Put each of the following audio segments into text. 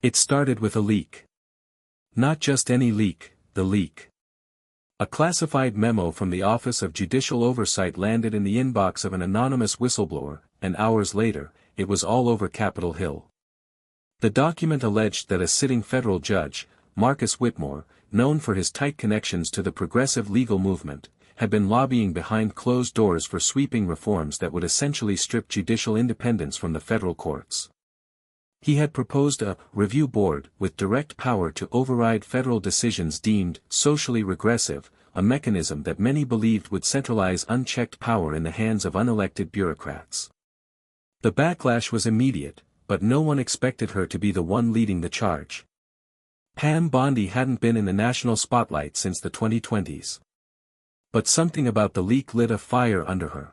It started with a leak. Not just any leak, the leak. A classified memo from the Office of Judicial Oversight landed in the inbox of an anonymous whistleblower, and hours later, it was all over Capitol Hill. The document alleged that a sitting federal judge, Marcus Whitmore, known for his tight connections to the progressive legal movement, had been lobbying behind closed doors for sweeping reforms that would essentially strip judicial independence from the federal courts. He had proposed a review board with direct power to override federal decisions deemed socially regressive, a mechanism that many believed would centralize unchecked power in the hands of unelected bureaucrats. The backlash was immediate, but no one expected her to be the one leading the charge. Pam Bondi hadn't been in the national spotlight since the 2020s. But something about the leak lit a fire under her.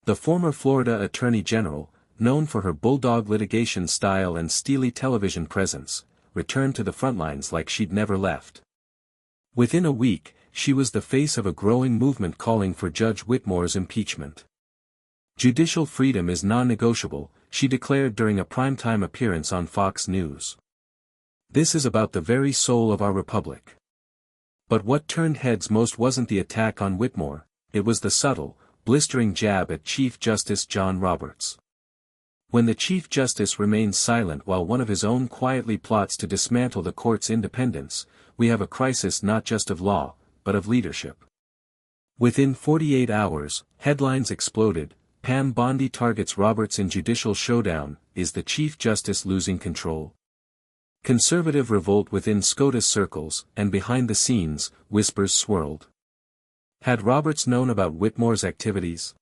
The former Florida Attorney General, known for her bulldog litigation style and steely television presence, returned to the frontlines like she'd never left. Within a week, she was the face of a growing movement calling for Judge Whitmore's impeachment. Judicial freedom is non-negotiable, she declared during a primetime appearance on Fox News. This is about the very soul of our republic. But what turned heads most wasn't the attack on Whitmore, it was the subtle, blistering jab at Chief Justice John Roberts. When the Chief Justice remains silent while one of his own quietly plots to dismantle the court's independence, we have a crisis not just of law, but of leadership. Within 48 hours, headlines exploded. Pam Bondi targets Roberts in judicial showdown, is the Chief Justice losing control? Conservative revolt within SCOTUS circles, and behind the scenes, whispers swirled. Had Roberts known about Whitmore's activities?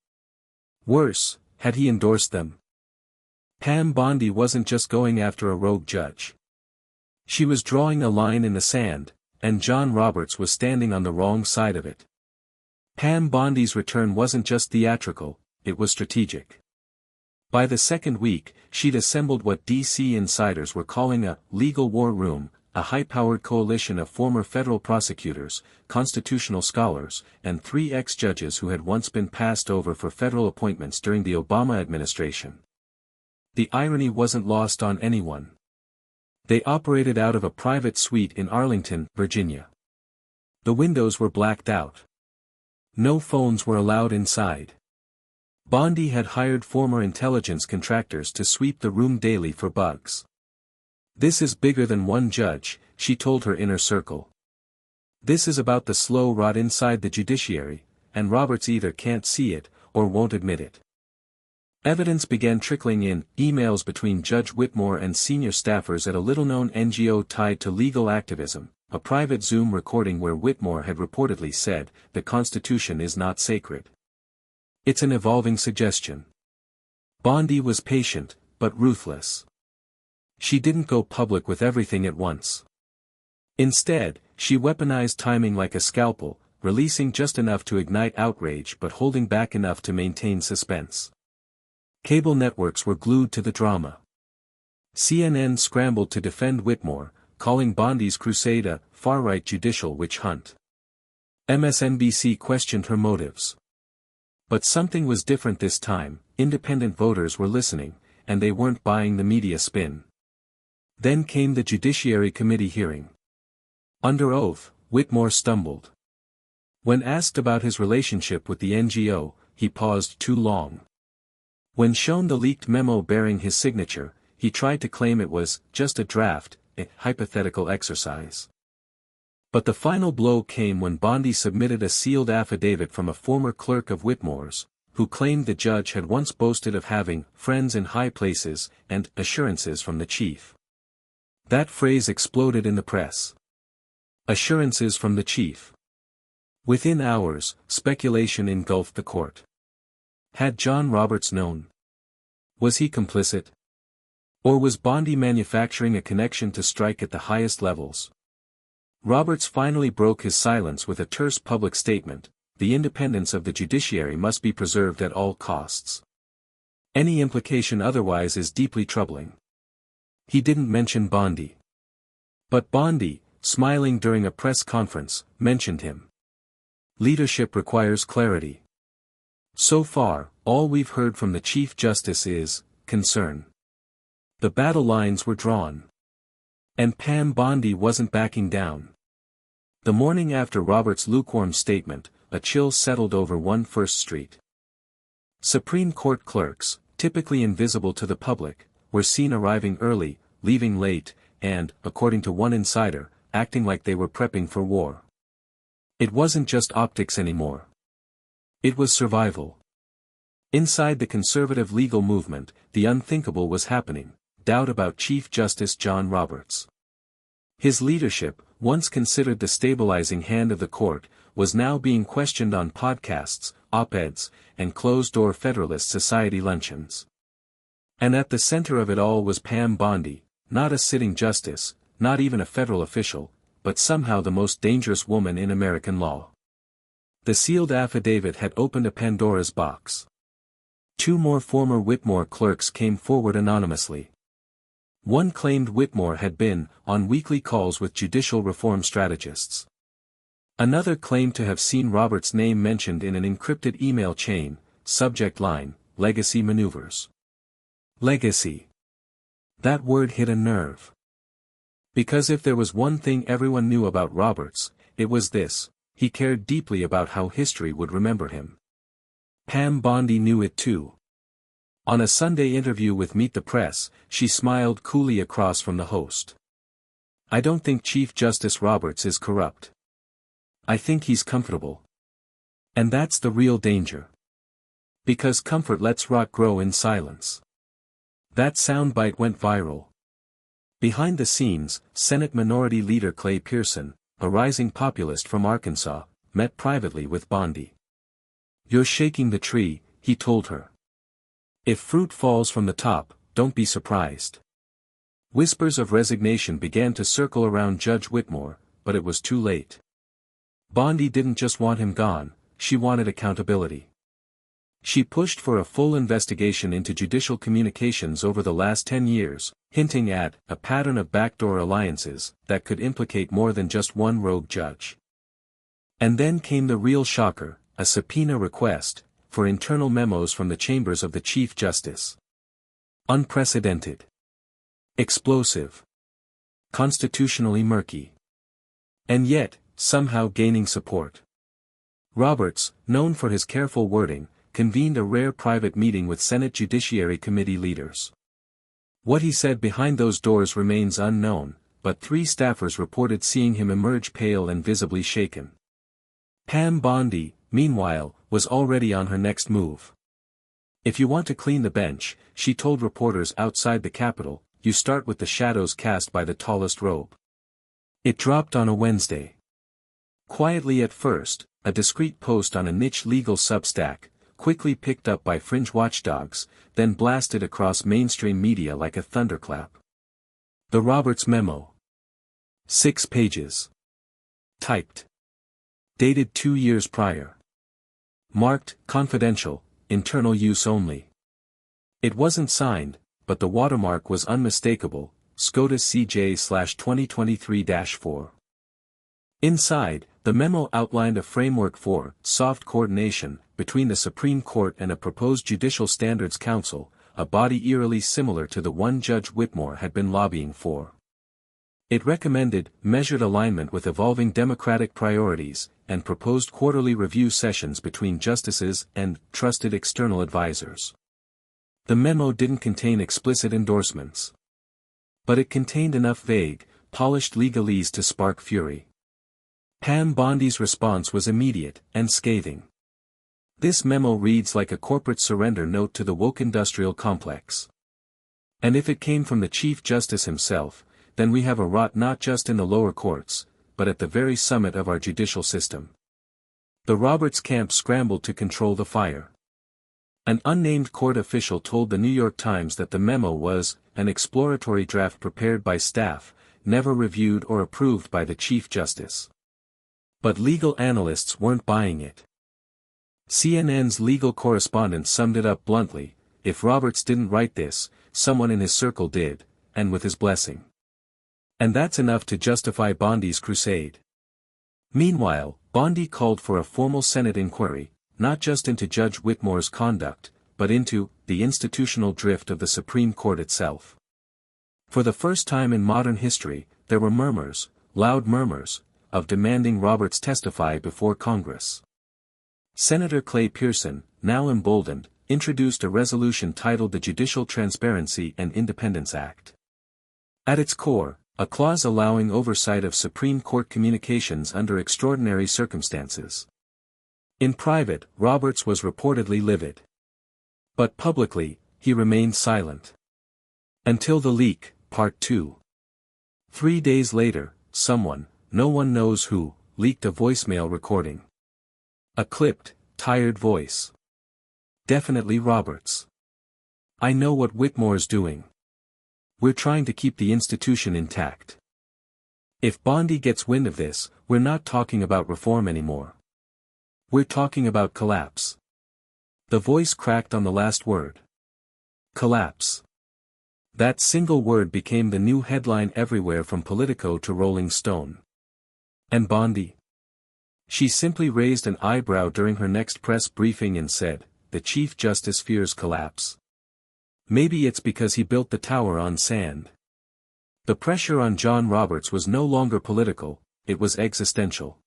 Worse, had he endorsed them? Pam Bondi wasn't just going after a rogue judge. She was drawing a line in the sand, and John Roberts was standing on the wrong side of it. Pam Bondi's return wasn't just theatrical, it was strategic. By the second week, she'd assembled what D.C. insiders were calling a legal war room, a high-powered coalition of former federal prosecutors, constitutional scholars, and 3 ex-judges who had once been passed over for federal appointments during the Obama administration. The irony wasn't lost on anyone. They operated out of a private suite in Arlington, Virginia. The windows were blacked out. No phones were allowed inside. Bondi had hired former intelligence contractors to sweep the room daily for bugs. This is bigger than one judge, she told her inner circle. This is about the slow rot inside the judiciary, and Roberts either can't see it, or won't admit it. Evidence began trickling in, emails between Judge Whitmore and senior staffers at a little-known NGO tied to legal activism, a private Zoom recording where Whitmore had reportedly said, "The Constitution is not sacred. It's an evolving suggestion." Bondi was patient, but ruthless. She didn't go public with everything at once. Instead, she weaponized timing like a scalpel, releasing just enough to ignite outrage but holding back enough to maintain suspense. Cable networks were glued to the drama. CNN scrambled to defend Whitmore, calling Bondi's crusade a far-right judicial witch hunt. MSNBC questioned her motives. But something was different this time, independent voters were listening, and they weren't buying the media spin. Then came the Judiciary Committee hearing. Under oath, Whitmore stumbled. When asked about his relationship with the NGO, he paused too long. When shown the leaked memo bearing his signature, he tried to claim it was just a draft, a hypothetical exercise. But the final blow came when Bondi submitted a sealed affidavit from a former clerk of Whitmore's, who claimed the judge had once boasted of having friends in high places and assurances from the chief. That phrase exploded in the press. Assurances from the chief. Within hours, speculation engulfed the court. Had John Roberts known? Was he complicit? Or was Bondi manufacturing a connection to strike at the highest levels? Roberts finally broke his silence with a terse public statement: the independence of the judiciary must be preserved at all costs. Any implication otherwise is deeply troubling. He didn't mention Bondi. But Bondi, smiling during a press conference, mentioned him. Leadership requires clarity. So far, all we've heard from the Chief Justice is concern. The battle lines were drawn. And Pam Bondi wasn't backing down. The morning after Roberts' lukewarm statement, a chill settled over 1 Street. Supreme Court clerks, typically invisible to the public, were seen arriving early, leaving late, and, according to one insider, acting like they were prepping for war. It wasn't just optics anymore. It was survival. Inside the conservative legal movement, the unthinkable was happening: doubt about Chief Justice John Roberts. His leadership, once considered the stabilizing hand of the court, was now being questioned on podcasts, op-eds, and closed-door Federalist Society luncheons. And at the center of it all was Pam Bondi, not a sitting justice, not even a federal official, but somehow the most dangerous woman in American law. The sealed affidavit had opened a Pandora's box. 2 more former Whitmore clerks came forward anonymously. One claimed Whitmore had been on weekly calls with judicial reform strategists. Another claimed to have seen Roberts' name mentioned in an encrypted email chain, subject line, legacy maneuvers. Legacy. That word hit a nerve. Because if there was one thing everyone knew about Roberts, it was this: he cared deeply about how history would remember him. Pam Bondi knew it too. On a Sunday interview with Meet the Press, she smiled coolly across from the host. "I don't think Chief Justice Roberts is corrupt. I think he's comfortable. And that's the real danger. Because comfort lets rot grow in silence." That soundbite went viral. Behind the scenes, Senate Minority Leader Clay Pearson, a rising populist from Arkansas, met privately with Bondi. "You're shaking the tree," he told her. "If fruit falls from the top, don't be surprised." Whispers of resignation began to circle around Judge Whitmore, but it was too late. Bondi didn't just want him gone, she wanted accountability. She pushed for a full investigation into judicial communications over the last 10 years, hinting at a pattern of backdoor alliances that could implicate more than just one rogue judge. And then came the real shocker: a subpoena request for internal memos from the chambers of the Chief Justice. Unprecedented. Explosive. Constitutionally murky. And yet, somehow gaining support. Roberts, known for his careful wording, convened a rare private meeting with Senate Judiciary Committee leaders. What he said behind those doors remains unknown, but 3 staffers reported seeing him emerge pale and visibly shaken. Pam Bondi, meanwhile, was already on her next move. "If you want to clean the bench," she told reporters outside the Capitol, "you start with the shadows cast by the tallest robe." It dropped on a Wednesday. Quietly at first, a discreet post on a niche legal Substack, quickly picked up by fringe watchdogs, then blasted across mainstream media like a thunderclap. The Roberts Memo. 6 pages. Typed. Dated 2 years prior. Marked, confidential, internal use only. It wasn't signed, but the watermark was unmistakable: SCOTUS CJ/2023-4. Inside, the memo outlined a framework for soft coordination between the Supreme Court and a proposed Judicial Standards Council, a body eerily similar to the one Judge Whitmore had been lobbying for. It recommended measured alignment with evolving democratic priorities, and proposed quarterly review sessions between justices and trusted external advisors. The memo didn't contain explicit endorsements. But it contained enough vague, polished legalese to spark fury. Pam Bondi's response was immediate and scathing. "This memo reads like a corporate surrender note to the woke industrial complex. And if it came from the Chief Justice himself, then we have a rot not just in the lower courts, but at the very summit of our judicial system." The Roberts camp scrambled to control the fire. An unnamed court official told the New York Times that the memo was an exploratory draft prepared by staff, never reviewed or approved by the Chief Justice. But legal analysts weren't buying it. CNN's legal correspondent summed it up bluntly: if Roberts didn't write this, someone in his circle did, and with his blessing. And that's enough to justify Bondi's crusade. Meanwhile, Bondi called for a formal Senate inquiry, not just into Judge Whitmore's conduct, but into the institutional drift of the Supreme Court itself. For the first time in modern history, there were murmurs, loud murmurs, of demanding Roberts testify before Congress. Senator Clay Pearson, now emboldened, introduced a resolution titled the Judicial Transparency and Independence Act. At its core, a clause allowing oversight of Supreme Court communications under extraordinary circumstances. In private, Roberts was reportedly livid. But publicly, he remained silent. Until the leak, Part 2. 3 days later, someone, no one knows who, leaked a voicemail recording. A clipped, tired voice. Definitely Roberts. "I know what Whitmore's doing. We're trying to keep the institution intact. If Bondi gets wind of this, we're not talking about reform anymore. We're talking about collapse." The voice cracked on the last word. Collapse. That single word became the new headline everywhere from Politico to Rolling Stone. And Bondi? She simply raised an eyebrow during her next press briefing and said, "The Chief Justice fears collapse. Maybe it's because he built the tower on sand." The pressure on John Roberts was no longer political, it was existential.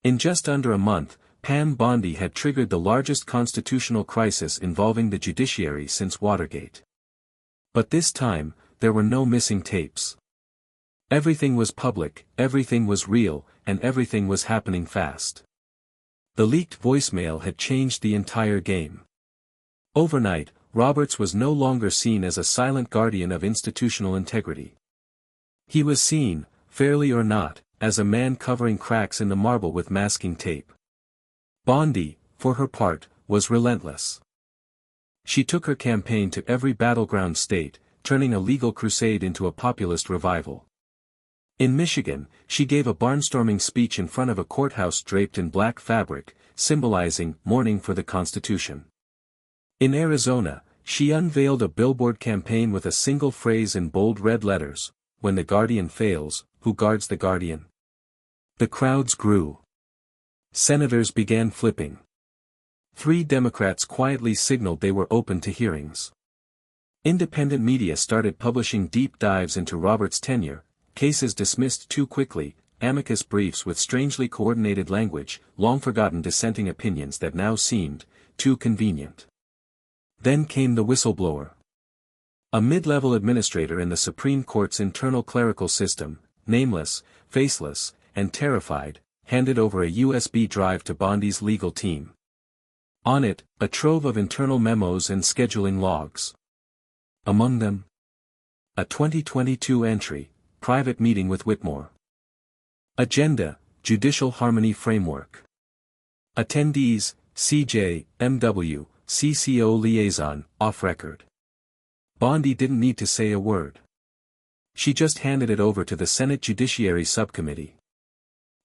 In just under a month, Pam Bondi had triggered the largest constitutional crisis involving the judiciary since Watergate. But this time, there were no missing tapes. Everything was public, everything was real, and everything was happening fast. The leaked voicemail had changed the entire game. Overnight, Roberts was no longer seen as a silent guardian of institutional integrity. He was seen, fairly or not, as a man covering cracks in the marble with masking tape. Bondi, for her part, was relentless. She took her campaign to every battleground state, turning a legal crusade into a populist revival. In Michigan, she gave a barnstorming speech in front of a courthouse draped in black fabric, symbolizing mourning for the Constitution. In Arizona, she unveiled a billboard campaign with a single phrase in bold red letters, "When the Guardian fails, who guards the Guardian?" The crowds grew. Senators began flipping. 3 Democrats quietly signaled they were open to hearings. Independent media started publishing deep dives into Roberts' tenure, cases dismissed too quickly, amicus briefs with strangely coordinated language, long-forgotten dissenting opinions that now seemed too convenient. Then came the whistleblower. A mid-level administrator in the Supreme Court's internal clerical system, nameless, faceless, and terrified, handed over a USB drive to Bondi's legal team. On it, a trove of internal memos and scheduling logs. Among them, a 2022 entry, private meeting with Whitmore. Agenda, Judicial Harmony Framework. Attendees, CJ, MW, CCO liaison, off record. Bondi didn't need to say a word. She just handed it over to the Senate Judiciary Subcommittee.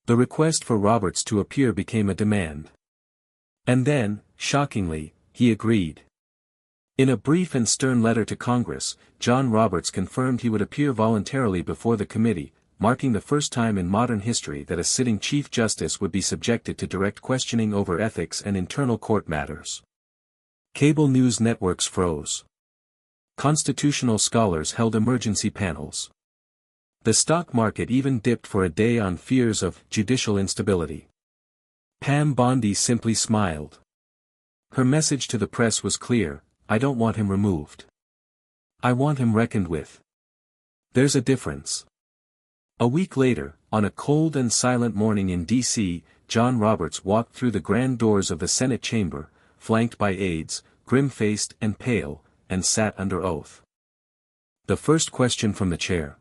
The request for Roberts to appear became a demand. And then, shockingly, he agreed. In a brief and stern letter to Congress, John Roberts confirmed he would appear voluntarily before the committee, marking the first time in modern history that a sitting Chief Justice would be subjected to direct questioning over ethics and internal court matters. Cable news networks froze. Constitutional scholars held emergency panels. The stock market even dipped for a day on fears of judicial instability. Pam Bondi simply smiled. Her message to the press was clear: I don't want him removed. I want him reckoned with. There's a difference. A week later, on a cold and silent morning in D.C., John Roberts walked through the grand doors of the Senate chamber, flanked by aides, grim-faced and pale, and sat under oath. The first question from the chair.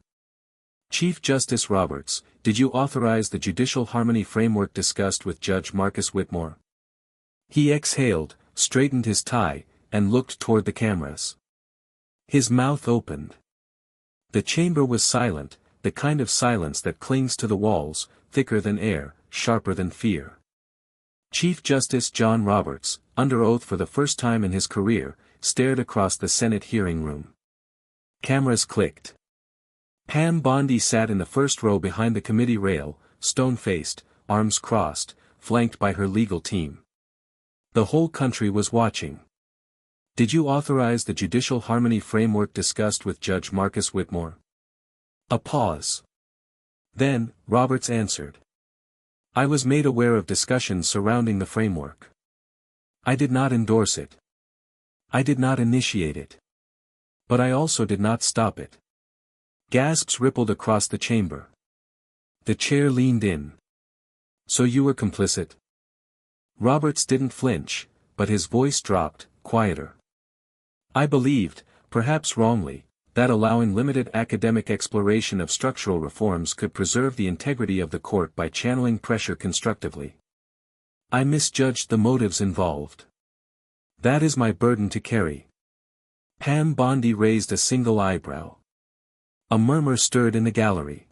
Chief Justice Roberts, did you authorize the judicial harmony framework discussed with Judge Marcus Whitmore? He exhaled, straightened his tie, and looked toward the cameras. His mouth opened. The chamber was silent, the kind of silence that clings to the walls, thicker than air, sharper than fear. Chief Justice John Roberts, under oath for the first time in his career, stared across the Senate hearing room. Cameras clicked. Pam Bondi sat in the first row behind the committee rail, stone-faced, arms crossed, flanked by her legal team. The whole country was watching. Did you authorize the judicial harmony framework discussed with Judge Marcus Whitmore? A pause. Then, Roberts answered. I was made aware of discussions surrounding the framework. I did not endorse it. I did not initiate it. But I also did not stop it. Gasps rippled across the chamber. The chair leaned in. So you were complicit? Roberts didn't flinch, but his voice dropped, quieter. I believed, perhaps wrongly, that allowing limited academic exploration of structural reforms could preserve the integrity of the court by channeling pressure constructively. I misjudged the motives involved. That is my burden to carry. Pam Bondi raised a single eyebrow. A murmur stirred in the gallery.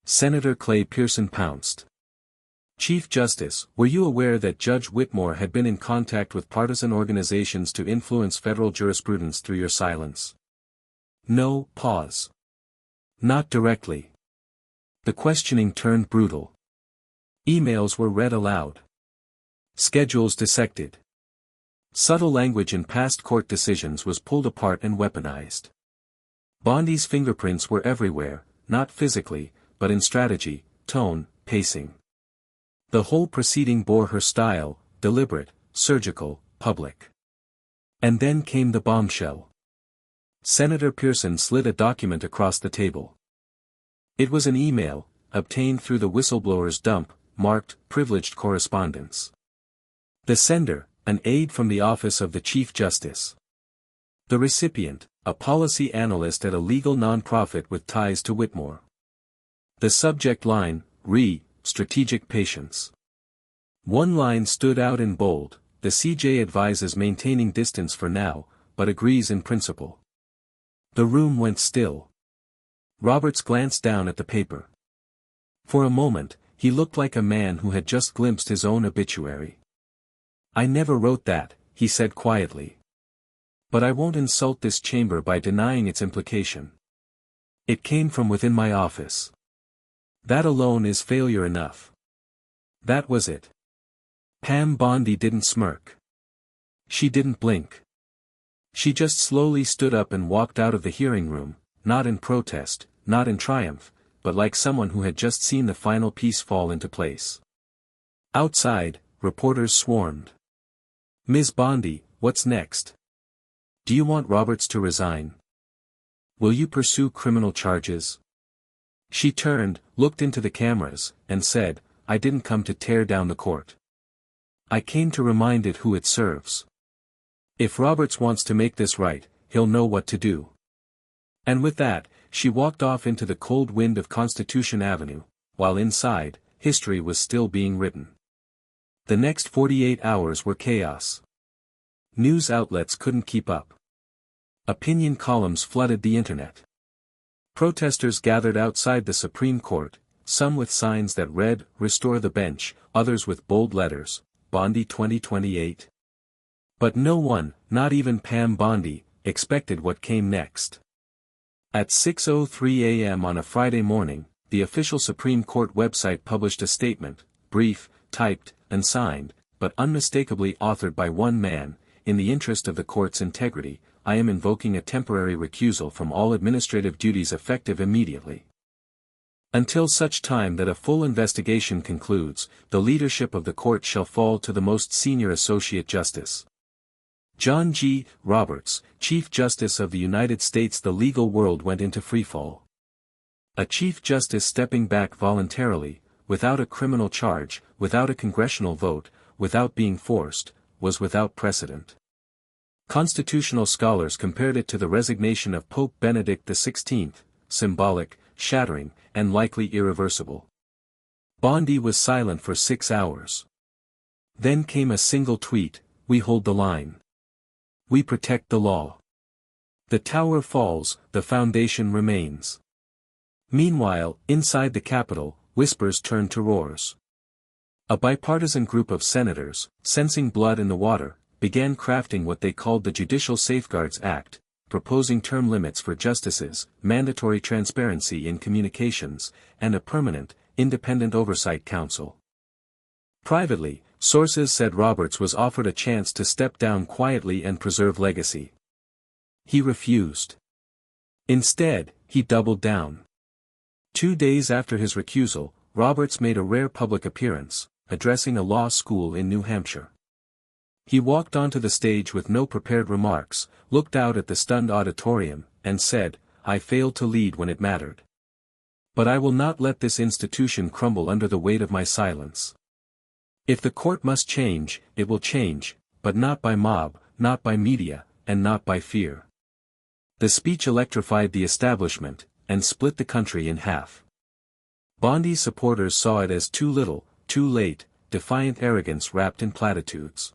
Senator Clay Pearson pounced. Chief Justice, were you aware that Judge Whitmore had been in contact with partisan organizations to influence federal jurisprudence through your silence? No, pause. Not directly. The questioning turned brutal. Emails were read aloud. Schedules dissected. Subtle language in past court decisions was pulled apart and weaponized. Bondi's fingerprints were everywhere, not physically, but in strategy, tone, pacing. The whole proceeding bore her style, deliberate, surgical, public. And then came the bombshell. Senator Pearson slid a document across the table. It was an email, obtained through the whistleblower's dump, marked, privileged correspondence. The sender, an aide from the office of the Chief Justice. The recipient, a policy analyst at a legal nonprofit with ties to Whitmore. The subject line, strategic patience. One line stood out in bold, the CJ advises maintaining distance for now, but agrees in principle. The room went still. Roberts glanced down at the paper. For a moment, he looked like a man who had just glimpsed his own obituary. I never wrote that, he said quietly. But I won't insult this chamber by denying its implication. It came from within my office. That alone is failure enough. That was it. Pam Bondi didn't smirk. She didn't blink. She just slowly stood up and walked out of the hearing room, not in protest, not in triumph, but like someone who had just seen the final piece fall into place. Outside, reporters swarmed. Ms. Bondi, what's next? Do you want Roberts to resign? Will you pursue criminal charges? She turned, looked into the cameras, and said, I didn't come to tear down the court. I came to remind it who it serves. If Roberts wants to make this right, he'll know what to do. And with that, she walked off into the cold wind of Constitution Avenue, while inside, history was still being written. The next 48 hours were chaos. News outlets couldn't keep up. Opinion columns flooded the internet. Protesters gathered outside the Supreme Court, some with signs that read, Restore the bench, others with bold letters, Bondi 2028. But no one, not even Pam Bondi, expected what came next. At 6:03 a.m. on a Friday morning, the official Supreme Court website published a statement, brief, typed, and signed, but unmistakably authored by one man. In the interest of the court's integrity, I am invoking a temporary recusal from all administrative duties effective immediately. Until such time that a full investigation concludes, the leadership of the court shall fall to the most senior Associate Justice John G. Roberts, Chief Justice of the United States. The legal world went into freefall. A Chief Justice stepping back voluntarily, without a criminal charge, without a congressional vote, without being forced, was without precedent. Constitutional scholars compared it to the resignation of Pope Benedict XVI, symbolic, shattering, and likely irreversible. Bondi was silent for 6 hours. Then came a single tweet, we hold the line. We protect the law. The tower falls, the foundation remains. Meanwhile, inside the Capitol, whispers turned to roars. A bipartisan group of senators, sensing blood in the water, began crafting what they called the Judicial Safeguards Act, proposing term limits for justices, mandatory transparency in communications, and a permanent, independent oversight council. Privately, sources said Roberts was offered a chance to step down quietly and preserve legacy. He refused. Instead, he doubled down. 2 days after his recusal, Roberts made a rare public appearance, addressing a law school in New Hampshire. He walked onto the stage with no prepared remarks, looked out at the stunned auditorium, and said, "I failed to lead when it mattered. But I will not let this institution crumble under the weight of my silence. If the court must change, it will change, but not by mob, not by media, and not by fear." The speech electrified the establishment, and split the country in half. Bondi's supporters saw it as too little, too late, defiant arrogance wrapped in platitudes.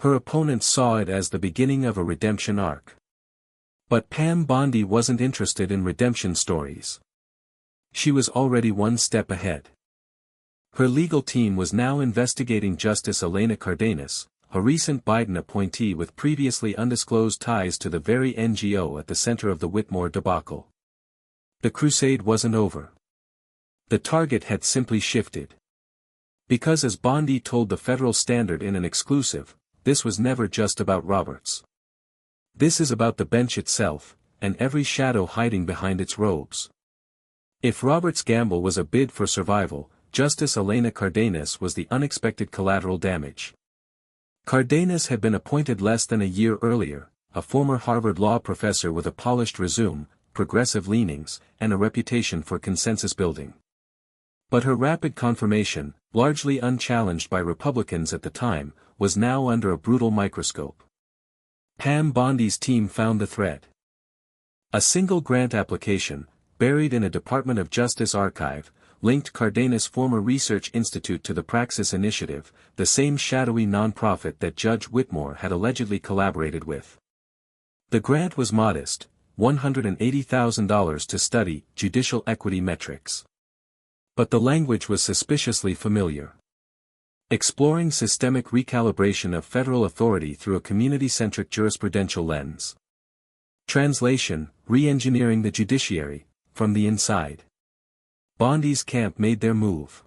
Her opponents saw it as the beginning of a redemption arc. But Pam Bondi wasn't interested in redemption stories. She was already one step ahead. Her legal team was now investigating Justice Elena Cardenas, a recent Biden appointee with previously undisclosed ties to the very NGO at the center of the Whitmore debacle. The crusade wasn't over. The target had simply shifted. Because as Bondi told the Federal Standard in an exclusive, this was never just about Roberts. This is about the bench itself, and every shadow hiding behind its robes. If Roberts' gamble was a bid for survival, Justice Elena Cardenas was the unexpected collateral damage. Cardenas had been appointed less than a year earlier, a former Harvard law professor with a polished resume, progressive leanings, and a reputation for consensus building. But her rapid confirmation, largely unchallenged by Republicans at the time, was now under a brutal microscope. Pam Bondi's team found the thread. A single grant application, buried in a Department of Justice archive, linked Cardenas' former research institute to the Praxis Initiative, the same shadowy nonprofit that Judge Whitmore had allegedly collaborated with. The grant was modest, $180,000 to study judicial equity metrics. But the language was suspiciously familiar. Exploring systemic recalibration of federal authority through a community-centric jurisprudential lens. Translation: re-engineering the judiciary, from the inside. Bondi's camp made their move.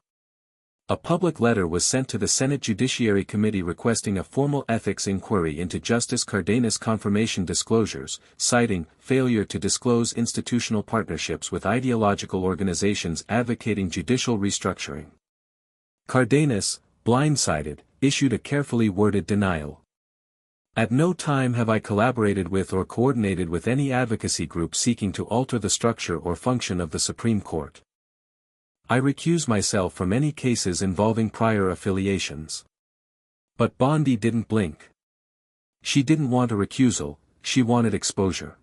A public letter was sent to the Senate Judiciary Committee requesting a formal ethics inquiry into Justice Cardenas' confirmation disclosures, citing failure to disclose institutional partnerships with ideological organizations advocating judicial restructuring. Cardenas, blindsided, issued a carefully worded denial. "At no time have I collaborated with or coordinated with any advocacy group seeking to alter the structure or function of the Supreme Court. I recuse myself from any cases involving prior affiliations." But Bondi didn't blink. She didn't want a recusal, she wanted exposure.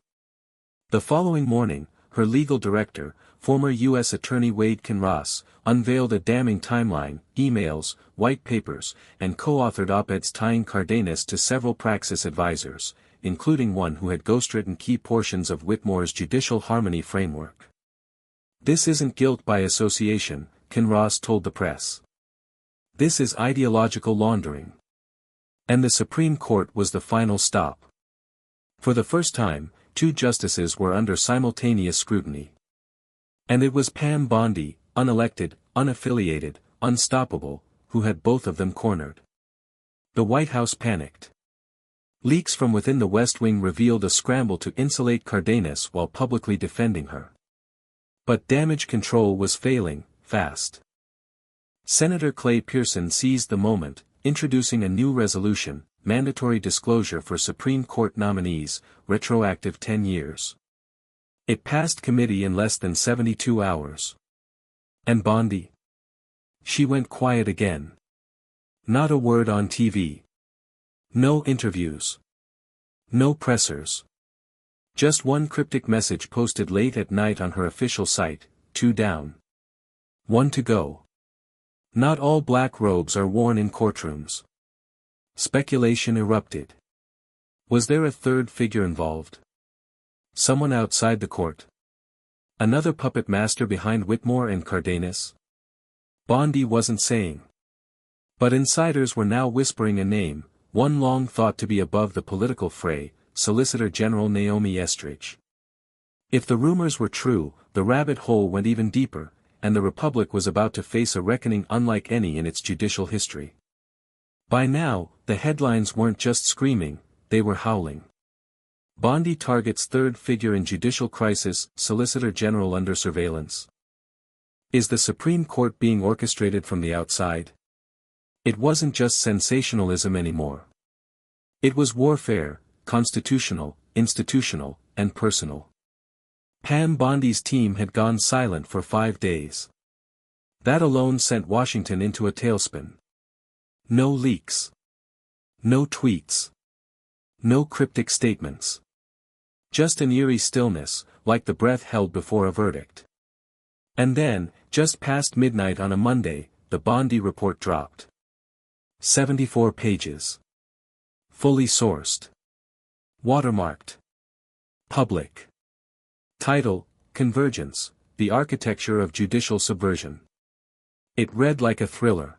The following morning, her legal director, former U.S. Attorney Wade Kinross, unveiled a damning timeline, emails, white papers, and co-authored op-eds tying Cardenas to several Praxis advisors, including one who had ghostwritten key portions of Whitmore's judicial harmony framework. "This isn't guilt by association," Kinross told the press. "This is ideological laundering." And the Supreme Court was the final stop. For the first time, two justices were under simultaneous scrutiny. And it was Pam Bondi, unelected, unaffiliated, unstoppable, who had both of them cornered. The White House panicked. Leaks from within the West Wing revealed a scramble to insulate Cardenas while publicly defending her. But damage control was failing, fast. Senator Clay Pearson seized the moment, introducing a new resolution, mandatory disclosure for Supreme Court nominees, retroactive 10 years. It passed committee in less than 72 hours. And Bondi? She went quiet again. Not a word on TV. No interviews. No pressers. Just one cryptic message posted late at night on her official site: 2 down. 1 to go. Not all black robes are worn in courtrooms. Speculation erupted. Was there a third figure involved? Someone outside the court? Another puppet master behind Whitmore and Cardenas? Bondi wasn't saying. But insiders were now whispering a name, one long thought to be above the political fray: Solicitor General Naomi Estridge. If the rumors were true, the rabbit hole went even deeper, and the Republic was about to face a reckoning unlike any in its judicial history. By now, the headlines weren't just screaming, they were howling. Bondi targets third figure in judicial crisis, Solicitor General under surveillance. Is the Supreme Court being orchestrated from the outside? It wasn't just sensationalism anymore. It was warfare, constitutional, institutional, and personal. Pam Bondi's team had gone silent for 5 days. That alone sent Washington into a tailspin. No leaks. No tweets. No cryptic statements. Just an eerie stillness, like the breath held before a verdict. And then, just past midnight on a Monday, the Bondi report dropped. 74 pages. Fully sourced. Watermarked. Public. Title, Convergence, the Architecture of Judicial Subversion. It read like a thriller.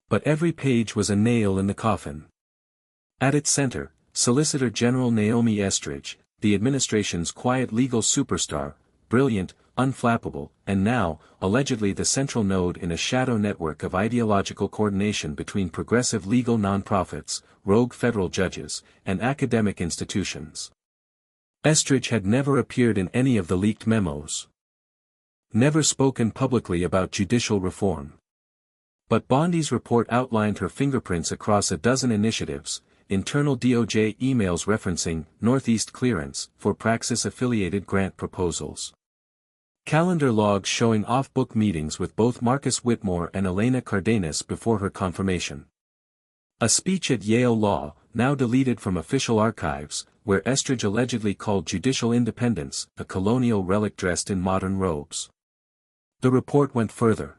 But every page was a nail in the coffin. At its center, Solicitor General Naomi Estridge, the administration's quiet legal superstar, brilliant, unflappable, and now, allegedly the central node in a shadow network of ideological coordination between progressive legal nonprofits, rogue federal judges, and academic institutions. Estridge had never appeared in any of the leaked memos. Never spoken publicly about judicial reform. But Bondi's report outlined her fingerprints across a dozen initiatives, internal DOJ emails referencing Northeast clearance for Praxis-affiliated grant proposals. Calendar logs showing off-book meetings with both Marcus Whitmore and Elena Cardenas before her confirmation. A speech at Yale Law, now deleted from official archives, where Estridge allegedly called judicial independence a colonial relic dressed in modern robes. The report went further.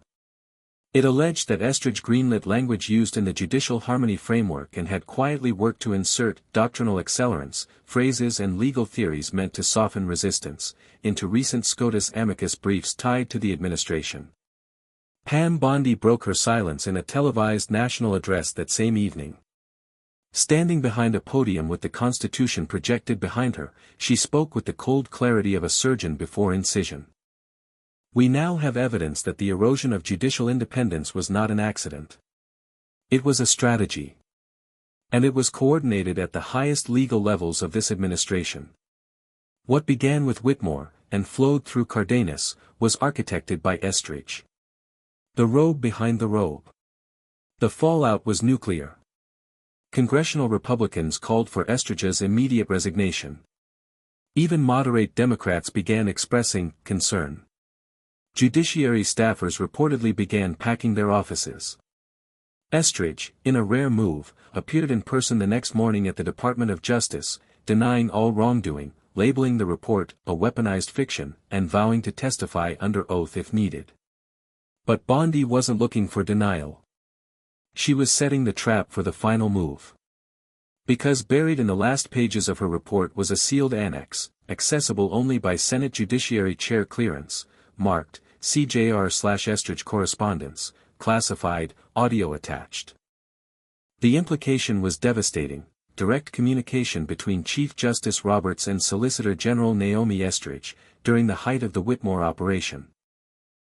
It alleged that Estridge greenlit language used in the Judicial Harmony Framework and had quietly worked to insert doctrinal accelerants, phrases and legal theories meant to soften resistance, into recent SCOTUS amicus briefs tied to the administration. Pam Bondi broke her silence in a televised national address that same evening. Standing behind a podium with the Constitution projected behind her, she spoke with the cold clarity of a surgeon before incision. We now have evidence that the erosion of judicial independence was not an accident. It was a strategy. And it was coordinated at the highest legal levels of this administration. What began with Whitmore, and flowed through Cardenas, was architected by Estridge. The robe behind the robe. The fallout was nuclear. Congressional Republicans called for Estridge's immediate resignation. Even moderate Democrats began expressing concern. Judiciary staffers reportedly began packing their offices. Estridge, in a rare move, appeared in person the next morning at the Department of Justice, denying all wrongdoing, labeling the report a weaponized fiction, and vowing to testify under oath if needed. But Bondi wasn't looking for denial. She was setting the trap for the final move. Because buried in the last pages of her report was a sealed annex, accessible only by Senate Judiciary Chair clearance, marked, CJR/Estridge correspondence, classified, audio attached. The implication was devastating: direct communication between Chief Justice Roberts and Solicitor General Naomi Estridge, during the height of the Whitmore operation.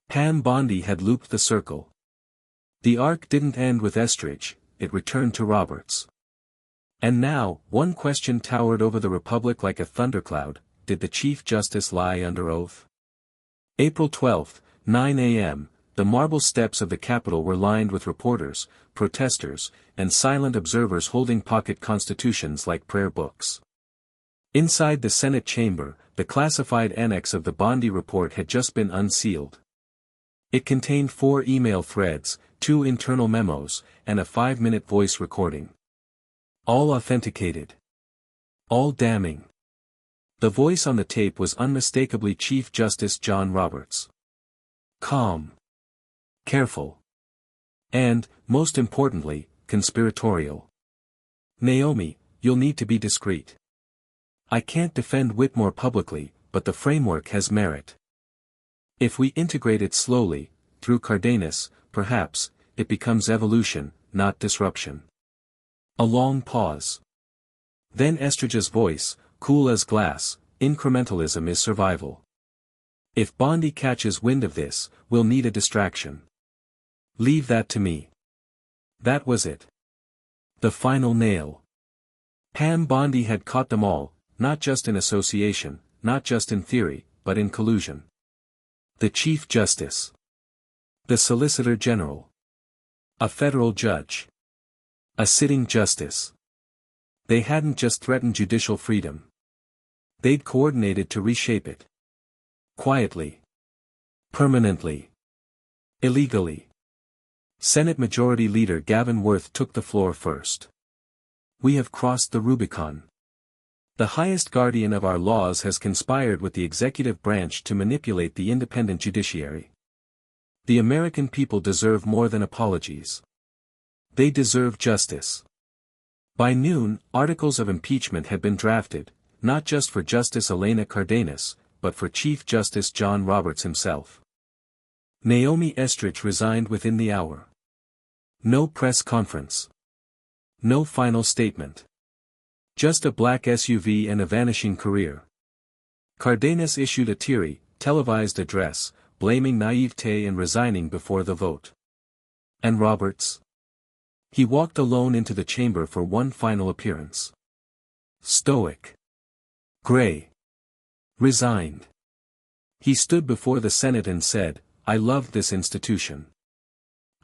Pam Bondi had looped the circle. The arc didn't end with Estridge, it returned to Roberts. And now, one question towered over the Republic like a thundercloud: did the Chief Justice lie under oath? April 12, 9 a.m., the marble steps of the Capitol were lined with reporters, protesters, and silent observers holding pocket constitutions like prayer books. Inside the Senate chamber, the classified annex of the Bondi report had just been unsealed. It contained 4 email threads, 2 internal memos, and a 5-minute voice recording. All authenticated. All damning. The voice on the tape was unmistakably Chief Justice John Roberts. Calm. Careful. And, most importantly, conspiratorial. Naomi, you'll need to be discreet. I can't defend Whitmore publicly, but the framework has merit. If we integrate it slowly, through Cardenas, perhaps, it becomes evolution, not disruption. A long pause. Then Estridge's voice, cool as glass: incrementalism is survival. If Bondi catches wind of this, we'll need a distraction. Leave that to me. That was it. The final nail. Pam Bondi had caught them all, not just in association, not just in theory, but in collusion. The Chief Justice. The Solicitor General. A federal judge. A sitting justice. They hadn't just threatened judicial freedom. They'd coordinated to reshape it. Quietly. Permanently. Illegally. Senate Majority Leader Gavin Worth took the floor first. We have crossed the Rubicon. The highest guardian of our laws has conspired with the executive branch to manipulate the independent judiciary. The American people deserve more than apologies. They deserve justice. By noon, articles of impeachment had been drafted, not just for Justice Elena Cardenas, but for Chief Justice John Roberts himself. Naomi Estrich resigned within the hour. No press conference. No final statement. Just a black SUV and a vanishing career. Cardenas issued a teary, televised address, blaming naivete and resigning before the vote. And Roberts? He walked alone into the chamber for one final appearance. Stoic. Gray. Resigned. He stood before the Senate and said, I loved this institution.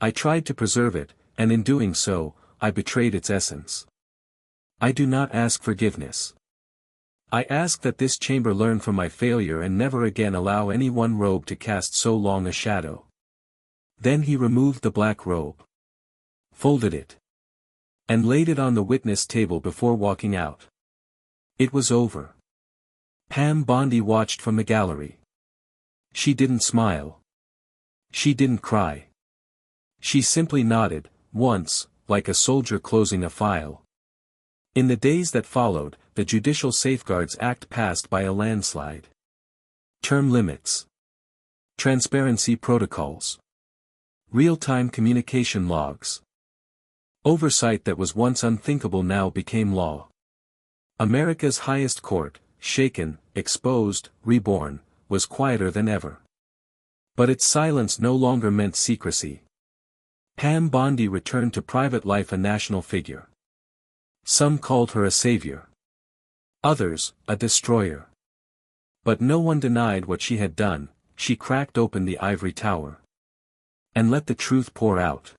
I tried to preserve it, and in doing so, I betrayed its essence. I do not ask forgiveness. I ask that this chamber learn from my failure and never again allow any one robe to cast so long a shadow. Then he removed the black robe. Folded it. And laid it on the witness table before walking out. It was over. Pam Bondi watched from the gallery. She didn't smile. She didn't cry. She simply nodded, once, like a soldier closing a file. In the days that followed, the Judicial Safeguards Act passed by a landslide. Term limits. Transparency protocols. Real-time communication logs. Oversight that was once unthinkable now became law. America's highest court, shaken, exposed, reborn, was quieter than ever. But its silence no longer meant secrecy. Pam Bondi returned to private life a national figure. Some called her a savior. Others, a destroyer. But no one denied what she had done. She cracked open the ivory tower. And let the truth pour out.